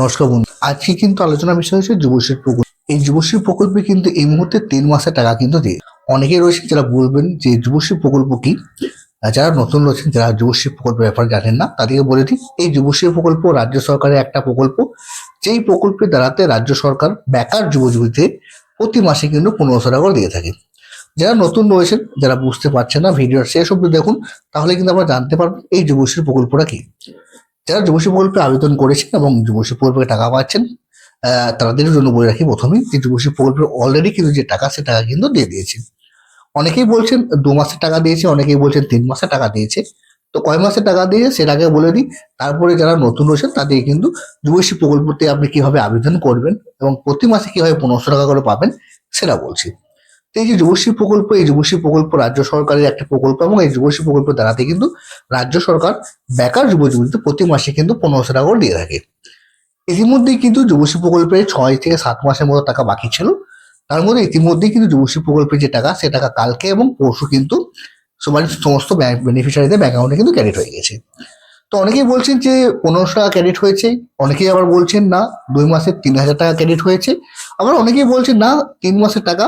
নমস্কার বন্ধু, আজকে কিন্তু আলোচনার বিষয় হচ্ছে যুবশ্রী প্রকল্প। এই যুবশ্রী প্রকল্পে কিন্তু এই মুহূর্তে 3 মাসের টাকা কিন্তু দিয়ে অনেকেই রয়েছেন যারা বলবেন যে যুবশ্রী প্রকল্প কি। যারা নতুন রয়েছেন, যারা যুবশ্রী প্রকল্পের ব্যাপারে জানেন না, তাদেরকে বলে দিই, এই যুবশ্রী প্রকল্প রাজ্য সরকারের একটা প্রকল্প, যেই প্রকল্পের দ্বারাতে রাজ্য সরকার বেকার যুবতীদের প্রতি মাসে কিন্তু 1500 টাকা করে দিয়ে থাকে। যারা নতুন রয়েছেন, যারা বুঝতে পারছেন না, ভিডিওর শেষ অব্দি দেখুন, তাহলে কিন্তু আমরা জানতে পারবো এই যুবশ্রী প্রকল্পটা কি। যারা যুবশ্রী প্রকল্পে আবেদন করেছেন এবং যুবশ্রী প্রকল্পে টাকা পাচ্ছেন, তাদের জন্য বলে রাখি প্রথমেই যে যুবশ্রী প্রকল্পে অলরেডি কিন্তু যে টাকা, সে টাকা কিন্তু দিয়ে দিয়েছে। অনেকেই বলছেন 2 মাসের টাকা দিয়েছে, অনেকেই বলছেন 3 মাসের টাকা দিয়েছে। তো কয় মাসের টাকা দিয়েছে সেটা আগে বলে দিই, তারপরে যারা নতুন রয়েছেন তাদের কিন্তু যুবশ্রী প্রকল্পতে আপনি কিভাবে আবেদন করবেন এবং প্রতি মাসে কিভাবে 1500 টাকা করে পাবেন সেটা বলছি। তো এই যে যুবশ্রী প্রকল্প, এই যুবশ্রী প্রকল্প রাজ্য সরকারের একটা প্রকল্প এবং এই যুবশ্রী প্রকল্প দ্বারাতে কিন্তু রাজ্য সরকার বেকার যুবতীদের প্রতি মাসে কিন্তু 1500 টাকা করে দিয়ে থাকে। ইতিমধ্যেই কিন্তু যুবশ্রী প্রকল্পের 6 থেকে 7 মাসের মতো টাকা বাকি ছিল। তার মধ্যে ইতিমধ্যেই কিন্তু যুবশ্রী প্রকল্পের যে টাকা, সে টাকা কালকে এবং পরশু কিন্তু সমস্ত ব্যাংক বেনিফিশিয়ারিদের ব্যাংক অ্যাকাউন্টে কিন্তু ক্রেডিট হয়ে গেছে। তো অনেকেই বলছেন যে 1500 টাকা ক্রেডিট হয়েছে, অনেকেই আবার বলছেন না 2 মাসে 3000 টাকা ক্রেডিট হয়েছে, আবার অনেকেই বলছেন না 3 মাসের টাকা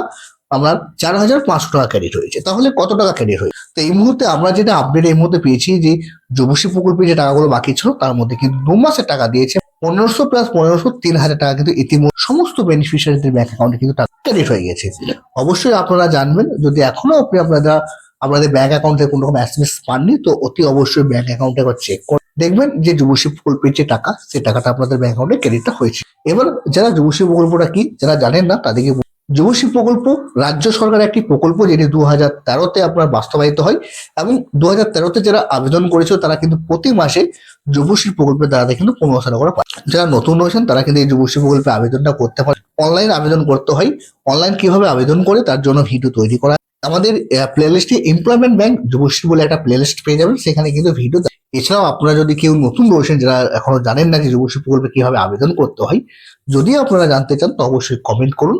আমার 4500 টাকা ক্রেডিট হয়েছে। তাহলে কত টাকা ক্রেডিট হয়েছে? তো এই মুহূর্তে আমরা যেটা আপডেট এই মুহূর্তে পেয়েছি যে যুবশ্রী প্রকল্পে যে টাকাগুলো বাকি ছিল তার মধ্যে কিন্তু 2 মাসের টাকা দিয়েছে 1500 প্লাস 1500 3000 টাকা কিন্তু ইতিমধ্যে সমস্ত বেনিফিশিয়ারিদের ব্যাংক অ্যাকাউন্টে কিন্তু টাকা ক্রেডিট হয়ে গেছে। অবশ্যই আপনারা জানবেন, যদি এখনো আপনাদের ব্যাংক অ্যাকাউন্টে কোনো রকম এসএমএস পাননি, তো অতি অবশ্যই ব্যাংক অ্যাকাউন্টে একবার চেক করে দেখবেন যে যুবশ্রী প্রকল্পের যে টাকা, সে টাকাটা আপনাদের ব্যাংক অ্যাকাউন্টে ক্রেডিটটা হয়েছে। এবার যারা যুবশ্রী প্রকল্পটা কি, যারা জানেন না তাদেরকে যুবশ্রী প্রকল্প রাজ্য সরকারের একটি প্রকল্প, যেটি 2013-তে আপনার বাস্তবায়িত হয় এবং 2013-তে যারা আবেদন করেছিল তারা কিন্তু প্রতি মাসে যুবশ্রী প্রকল্পের দ্বারা কিন্তু 1500 টাকা করে পায়। যারা নতুন রয়েছেন তারা কিন্তু এই যুবশ্রী প্রকল্পে আবেদনটা করতে পারে। অনলাইন আবেদন করতে হয়। অনলাইন কিভাবে আবেদন করে তার জন্য ভিডিও তৈরি করা, আমাদের প্লেলিস্টে এমপ্লয়মেন্ট ব্যাংক যুবশ্রী বলে একটা প্লেলিস্ট পেয়ে যাবেন, সেখানে কিন্তু ভিডিও। এছাড়াও আপনারা যদি কেউ নতুন রয়েছেন, যারা এখনো জানেন না যে যুবশ্রী প্রকল্পে কিভাবে আবেদন করতে হয়, যদি আপনারা জানতে চান তো অবশ্যই কমেন্ট করুন।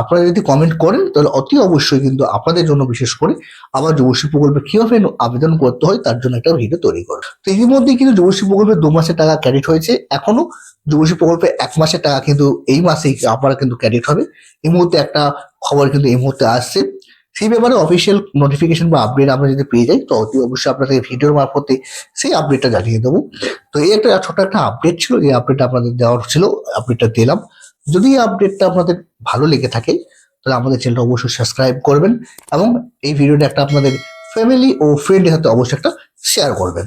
আপনারা যদি কমেন্ট করেন তাহলে অতি অবশ্যই কিন্তু আপনাদের জন্য বিশেষ করে আবার যুবশ্রী প্রকল্পে কিভাবে আবেদন করতে হয় তার জন্য একটা ভিডিও তৈরি করুন। তো ইতিমধ্যে কিন্তু যুবশ্রী প্রকল্পে 2 মাসের টাকা ক্রেডিট হয়েছে, এখনো যুবশ্রী প্রকল্পে 1 মাসের টাকা কিন্তু এই মাসেই আবার কিন্তু ক্রেডিট হবে। এই মুহূর্তে একটা খবর কিন্তু এই মুহূর্তে আসছে, সেই ব্যাপারে অফিসিয়াল নোটিফিকেশন বা আপডেট আমরা যদি পেয়ে যাই তো অতি অবশ্যই আপনাদের ভিডিওর মারফতে সেই আপডেটটা জানিয়ে দেবো। তো এই একটা ছোট একটা আপডেট ছিল, যে আপডেটটা আপনাদের দেওয়ার ছিল, আপডেটটা দিলাম। যদি এই আপডেটটা আপনাদের ভালো লেগে থাকে তাহলে আমাদের চ্যানেলটা অবশ্যই সাবস্ক্রাইব করবেন এবং এই ভিডিওটা একটা আপনাদের ফ্যামিলি ও ফ্রেন্ডের সাথে অবশ্যই একটা শেয়ার করবেন।